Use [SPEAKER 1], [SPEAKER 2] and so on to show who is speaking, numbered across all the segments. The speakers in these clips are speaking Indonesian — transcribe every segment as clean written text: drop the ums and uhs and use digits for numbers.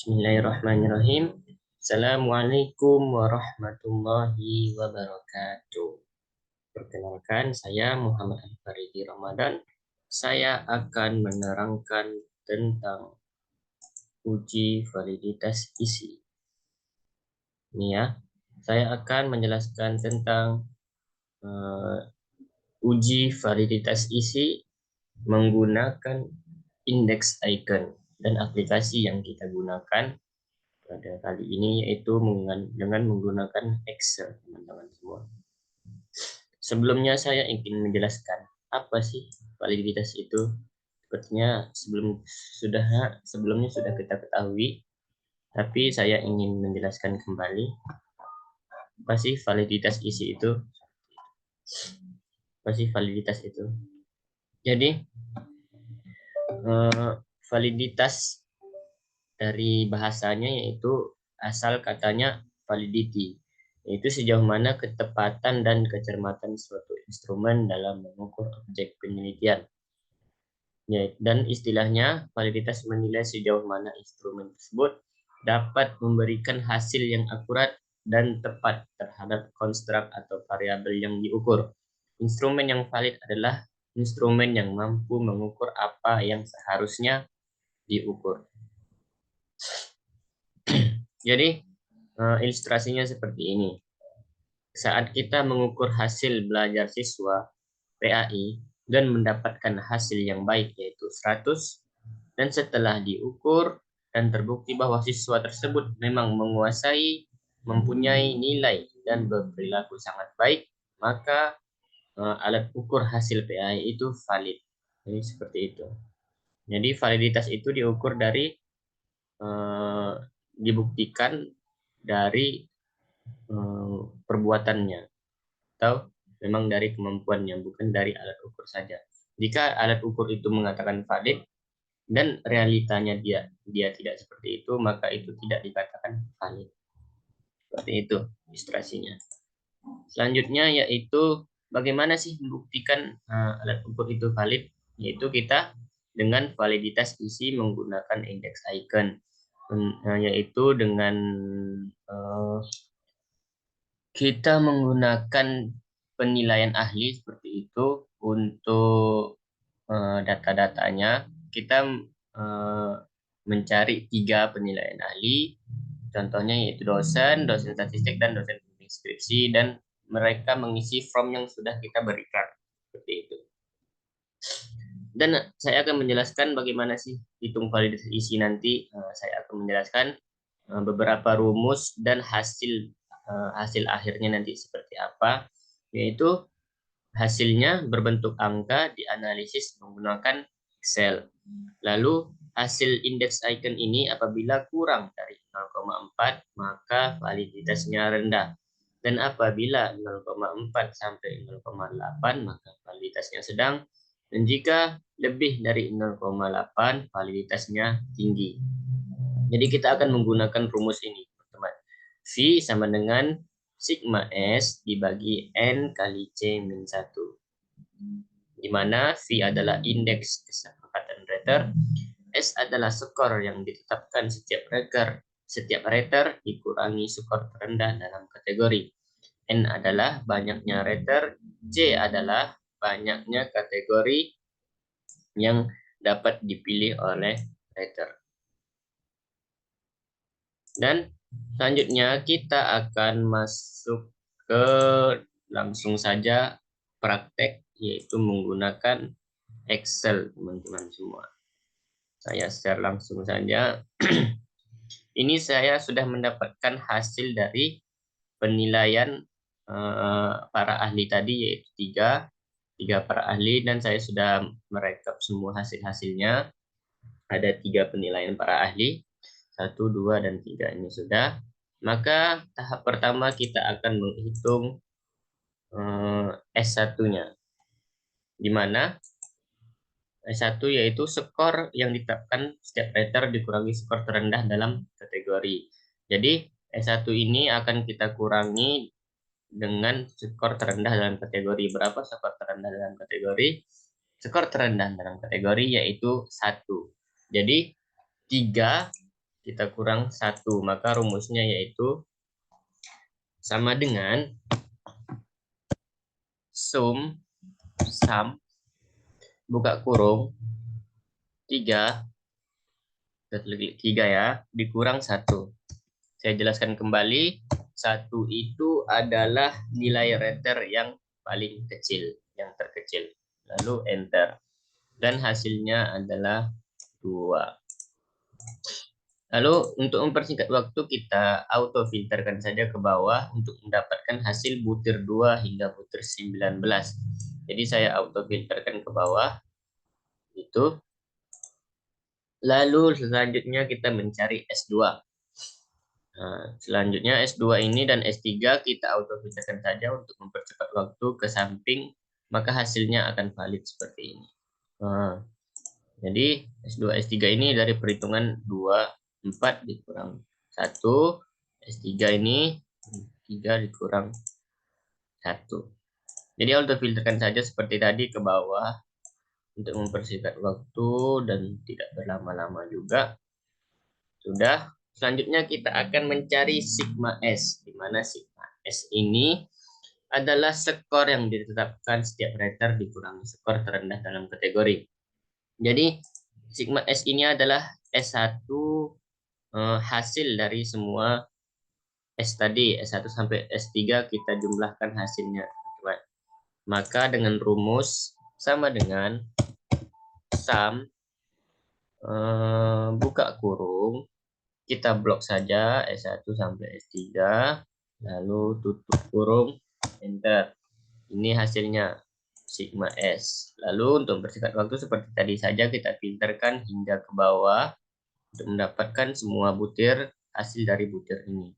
[SPEAKER 1] Bismillahirrahmanirrahim. Assalamualaikum warahmatullahi wabarakatuh. Perkenalkan, saya Muhammad Al-Faridi Ramadan. Saya akan menerangkan tentang uji validitas isi. Ini ya, saya akan menjelaskan tentang uji validitas isi menggunakan index icon dan aplikasi yang kita gunakan pada kali ini yaitu dengan menggunakan Excel, teman-teman semua. Sebelumnya saya ingin menjelaskan apa sih validitas itu. Sepertinya sebelumnya sudah kita ketahui, tapi saya ingin menjelaskan kembali apa sih validitas isi itu. Apa sih validitas itu? Jadi validitas dari bahasanya yaitu asal katanya validity, yaitu sejauh mana ketepatan dan kecermatan suatu instrumen dalam mengukur objek penelitian. Dan istilahnya, validitas menilai sejauh mana instrumen tersebut dapat memberikan hasil yang akurat dan tepat terhadap konstruk atau variabel yang diukur. Instrumen yang valid adalah instrumen yang mampu mengukur apa yang seharusnya diukur. Jadi, ilustrasinya seperti ini. Saat kita mengukur hasil belajar siswa PAI dan mendapatkan hasil yang baik yaitu 100, dan setelah diukur dan terbukti bahwa siswa tersebut memang mempunyai nilai dan berperilaku sangat baik, maka alat ukur hasil PAI itu valid. Jadi seperti itu. Jadi validitas itu diukur dari dibuktikan dari perbuatannya atau memang dari kemampuannya, bukan dari alat ukur saja. Jika alat ukur itu mengatakan valid dan realitanya dia tidak seperti itu, maka itu tidak dikatakan valid. Seperti itu ilustrasinya. Selanjutnya yaitu bagaimana sih membuktikan alat ukur itu valid? Yaitu kita dengan validitas isi menggunakan index icon, yaitu dengan kita menggunakan penilaian ahli seperti itu untuk data-datanya. Kita mencari 3 penilaian ahli, contohnya yaitu dosen statistik, dan dosen skripsi, dan mereka mengisi form yang sudah kita berikan seperti itu. Dan saya akan menjelaskan bagaimana sih hitung validasi isi nanti. Saya akan menjelaskan beberapa rumus dan hasil akhirnya nanti seperti apa, yaitu hasilnya berbentuk angka dianalisis menggunakan Excel. Lalu hasil indeks icon ini apabila kurang dari 0,4 maka validitasnya rendah. Dan apabila 0,4 sampai 0,8 maka validitasnya sedang. Dan jika lebih dari 0,8 validitasnya tinggi. Jadi kita akan menggunakan rumus ini, teman-teman. V sama dengan sigma S dibagi N kali C min 1. Di mana V adalah indeks kesepakatan rater, S adalah skor yang ditetapkan setiap rater dikurangi skor terendah dalam kategori. N adalah banyaknya rater, C adalah banyaknya kategori yang dapat dipilih oleh rater. Dan selanjutnya kita akan masuk ke langsung saja praktek, yaitu menggunakan Excel, teman-teman semua. Saya share langsung saja. Ini saya sudah mendapatkan hasil dari penilaian para ahli tadi, yaitu tiga para ahli, dan saya sudah merekap semua hasil-hasilnya. Ada 3 penilaian para ahli, 1, 2, dan 3 ini sudah. Maka tahap pertama kita akan menghitung S1-nya, di mana S1 yaitu skor yang ditetapkan setiap rater dikurangi skor terendah dalam kategori. Jadi S1 ini akan kita kurangi dengan skor terendah dalam kategori. Berapa skor terendah dalam kategori? Skor terendah dalam kategori yaitu 1. Jadi 3 kita kurang 1. Maka rumusnya yaitu sama dengan sum buka kurung 3 ya dikurang 1. Saya jelaskan kembali, 1 itu adalah nilai Rayleigh yang paling kecil, yang terkecil. Lalu enter. Dan hasilnya adalah 2. Lalu untuk mempersingkat waktu kita auto filterkan saja ke bawah untuk mendapatkan hasil butir 2 hingga butir 19. Jadi saya auto filterkan ke bawah itu. Lalu selanjutnya kita mencari S2. Nah, selanjutnya S2 ini dan S3 kita auto filterkan saja untuk mempercepat waktu ke samping, maka hasilnya akan valid seperti ini. Nah, jadi S2 S3 ini dari perhitungan 2 4 dikurang 1, S3 ini 3 dikurang 1. Jadi auto filterkan saja seperti tadi ke bawah untuk mempersingkat waktu dan tidak berlama-lama juga. Sudah. Selanjutnya kita akan mencari sigma S, di mana sigma S ini adalah skor yang ditetapkan setiap writer dikurangi skor terendah dalam kategori. Jadi sigma S ini adalah S1 hasil dari semua S tadi, S1 sampai S3 kita jumlahkan hasilnya. Maka dengan rumus sama dengan sum buka kurung, kita blok saja S1 sampai S3, lalu tutup kurung, enter. Ini hasilnya sigma S. Lalu untuk mempersingkat waktu seperti tadi saja kita filterkan hingga ke bawah untuk mendapatkan semua butir hasil dari butir ini.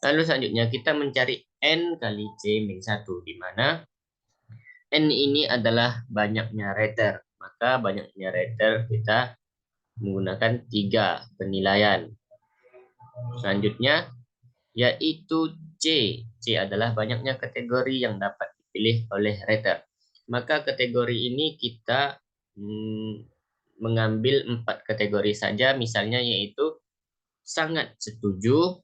[SPEAKER 1] Lalu selanjutnya kita mencari N kali C-1, di mana N ini adalah banyaknya writer. Maka banyaknya writer kita menggunakan 3 penilaian. Selanjutnya yaitu C. C adalah banyaknya kategori yang dapat dipilih oleh writer. Maka kategori ini kita mengambil 4 kategori saja, misalnya yaitu sangat setuju,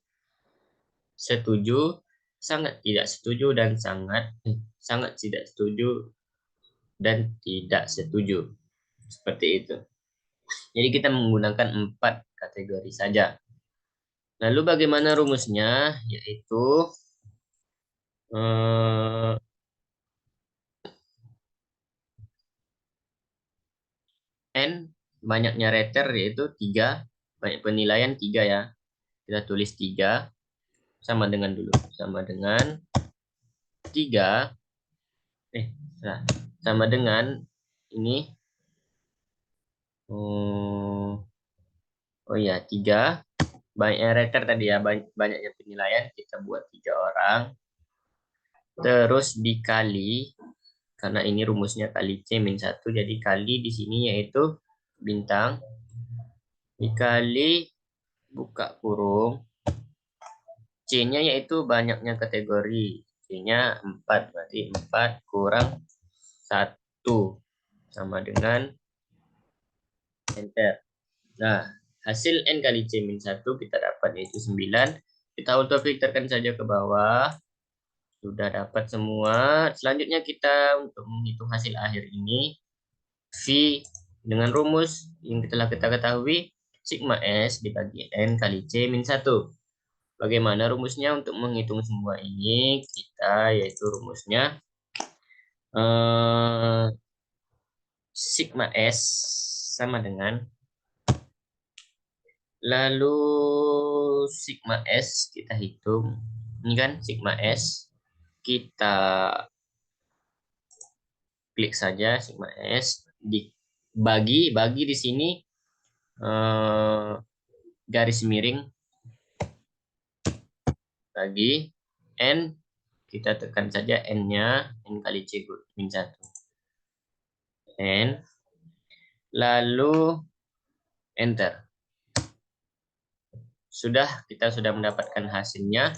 [SPEAKER 1] setuju, sangat tidak setuju, dan sangat tidak setuju dan tidak setuju. Seperti itu. Jadi kita menggunakan 4 kategori saja. Lalu bagaimana rumusnya? Yaitu N banyaknya writer yaitu 3, banyak penilaian 3 ya. Kita tulis 3 sama dengan 3 sama dengan ini. Oh ya, 3 banyaknya writer tadi ya, banyaknya penilaian kita buat 3 orang. Terus dikali, karena ini rumusnya kali C-1, jadi kali di sini yaitu bintang dikali buka kurung C-nya yaitu banyaknya kategori. C-nya 4, berarti 4 kurang 1 sama dengan enter. Nah, hasil N kali C-1 kita dapat yaitu 9. Kita auto filterkan saja ke bawah. Sudah dapat semua. Selanjutnya kita untuk menghitung hasil akhir ini, V dengan rumus yang telah kita ketahui, sigma S dibagi N kali C-1. Bagaimana rumusnya untuk menghitung semua ini? Kita yaitu rumusnya sigma S sama dengan, lalu sigma S kita hitung. Ini kan sigma S, kita klik saja sigma S, dibagi di sini garis miring, bagi N, kita tekan saja N-nya, N kali C-1. N, lalu enter. Kita sudah mendapatkan hasilnya,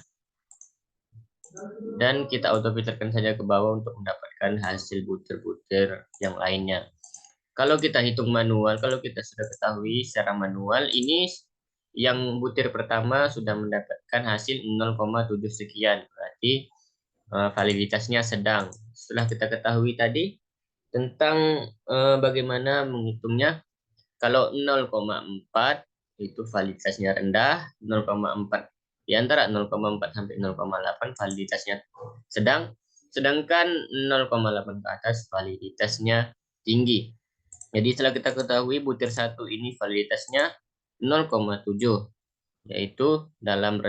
[SPEAKER 1] dan kita auto filterkan saja ke bawah untuk mendapatkan hasil butir-butir yang lainnya. Kalau kita hitung manual, kalau kita sudah ketahui secara manual, ini yang butir pertama sudah mendapatkan hasil 0,7 sekian, berarti validitasnya sedang. Setelah kita ketahui tadi tentang bagaimana menghitungnya, kalau 0,4 itu validitasnya rendah, 0,4 di antara 0,4 sampai 0,8 validitasnya sedang, sedangkan 0,8 ke atas validitasnya tinggi. Jadi setelah kita ketahui butir satu ini validitasnya 0,7, yaitu dalam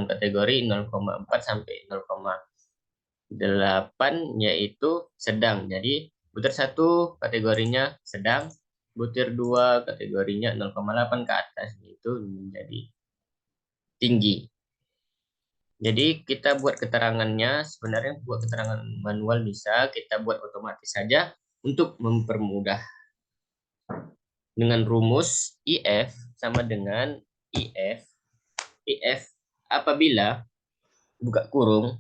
[SPEAKER 1] kategori 0,4 sampai 0,8 yaitu sedang. Jadi butir satu kategorinya sedang, butir dua kategorinya 0,8 ke atas, itu menjadi tinggi. Jadi kita buat keterangannya, sebenarnya buat keterangan manual bisa, kita buat otomatis saja untuk mempermudah. Dengan rumus IF sama dengan IF apabila buka kurung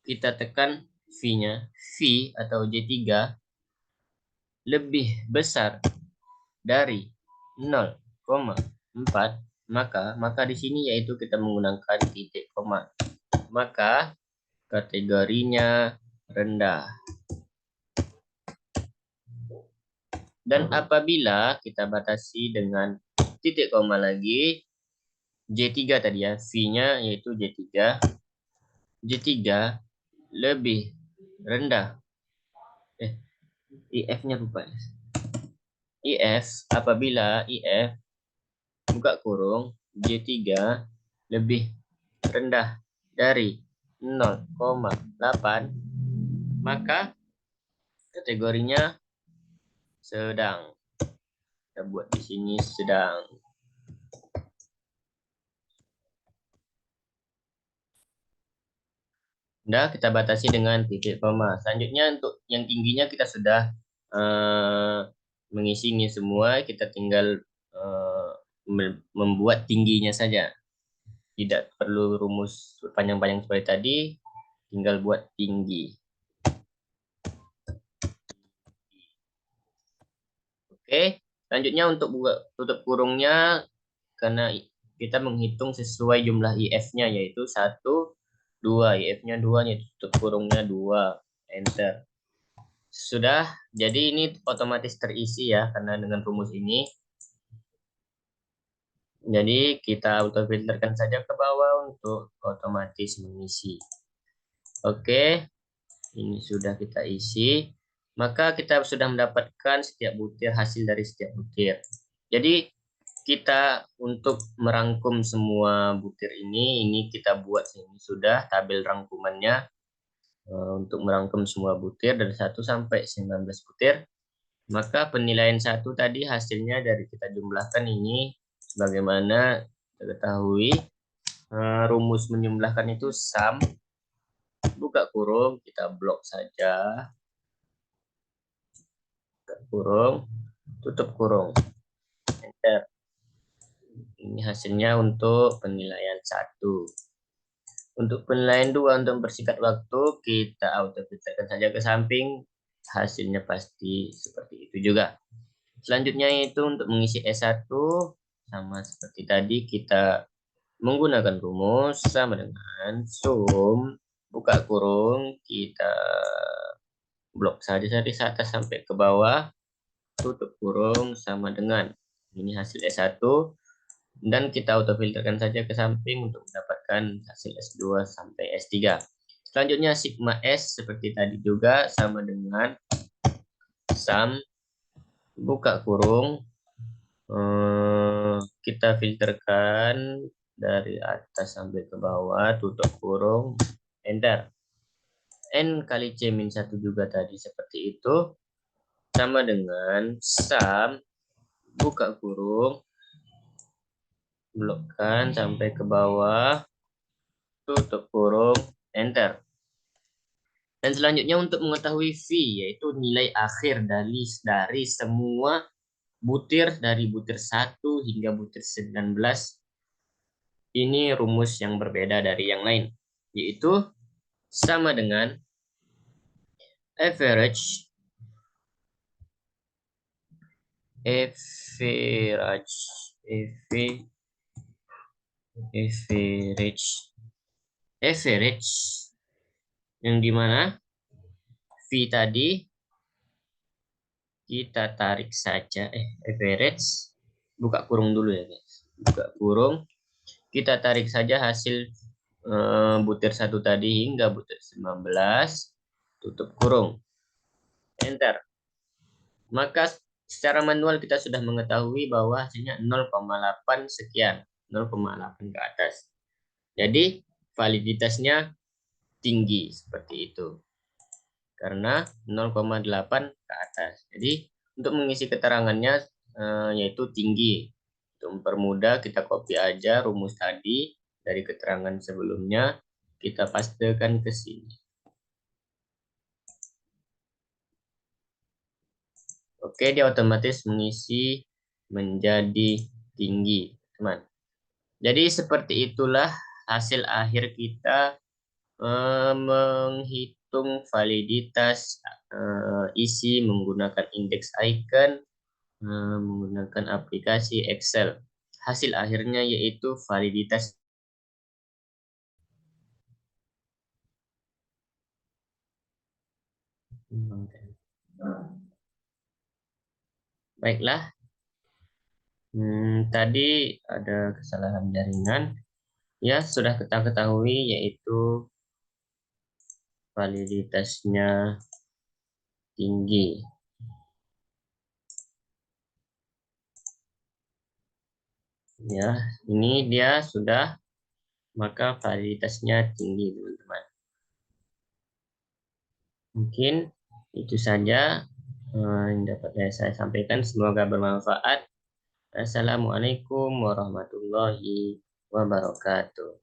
[SPEAKER 1] kita tekan V-nya, V atau J3 lebih besar dari 0,4, maka di sini yaitu kita menggunakan titik koma, maka kategorinya rendah. Dan apabila kita batasi dengan titik koma lagi, J3 tadi ya, V-nya yaitu J3 lebih rendah. IF-nya lupa. IF, apabila IF buka kurung J3 lebih rendah dari 0,8, maka kategorinya sedang. Kita buat di sini sedang. Nah, kita batasi dengan titik koma. Selanjutnya untuk yang tingginya kita sudah mengisi ini semua. Kita tinggal membuat tingginya saja. Tidak perlu rumus panjang-panjang seperti tadi. Tinggal buat tinggi. Oke, selanjutnya untuk buka tutup kurungnya, karena kita menghitung sesuai jumlah IF-nya yaitu 1, 2, IF-nya 2, yaitu tutup kurungnya 2, enter. Sudah, jadi ini otomatis terisi ya karena dengan rumus ini. Jadi kita auto filterkan saja ke bawah untuk otomatis mengisi. Oke, ini sudah kita isi. Maka kita sudah mendapatkan setiap butir, hasil dari setiap butir. Jadi kita untuk merangkum semua butir ini kita buat sini sudah tabel rangkumannya untuk merangkum semua butir dari 1 sampai 19 butir. Maka penilaian 1 tadi hasilnya dari kita jumlahkan ini sebagaimana kita ketahui rumus menjumlahkan itu sum, buka kurung, kita blok saja, buka kurung, tutup kurung, enter. Ini hasilnya untuk penilaian 1. Untuk penilaian 2 untuk mempersingkat waktu, kita auto filterkan saja ke samping, hasilnya pasti seperti itu juga. Selanjutnya itu untuk mengisi S1, sama seperti tadi kita menggunakan rumus sama dengan sum, buka kurung, kita blok saja dari atas sampai ke bawah, tutup kurung sama dengan ini hasil S1, dan kita auto filterkan saja ke samping untuk mendapatkan hasil S2 sampai S3. Selanjutnya sigma S seperti tadi juga sama dengan sum, buka kurung, kita filterkan dari atas sampai ke bawah, tutup kurung, enter. N kali C-1 juga tadi seperti itu, sama dengan sum, buka kurung, blokkan sampai ke bawah, tutup kurung, enter. Dan selanjutnya untuk mengetahui V, yaitu nilai akhir dari semua butir, dari butir 1 hingga butir 19, ini rumus yang berbeda dari yang lain, yaitu sama dengan average average, average, average, yang dimana V tadi kita tarik saja, average, buka kurung dulu ya guys, buka kurung, kita tarik saja hasil butir 1 tadi hingga butir 19, tutup kurung, enter. Maka secara manual kita sudah mengetahui bahwa hasilnya 0,8 sekian, 0,8 ke atas. Jadi validitasnya tinggi seperti itu. Karena 0,8 ke atas. Jadi untuk mengisi keterangannya yaitu tinggi. Untuk mempermudah kita copy aja rumus tadi dari keterangan sebelumnya, kita pastekan ke sini. Oke, dia otomatis mengisi menjadi tinggi, teman. Jadi seperti itulah hasil akhir kita menghitung validitas isi menggunakan indeks icon, menggunakan aplikasi Excel. Hasil akhirnya yaitu validitas. Baiklah, tadi ada kesalahan jaringan. Ya, sudah kita ketahui yaitu validitasnya tinggi. Ya, ini dia sudah, maka validitasnya tinggi, teman-teman. Mungkin itu saja yang dapat saya sampaikan. Semoga bermanfaat. Assalamualaikum warahmatullahi wabarakatuh.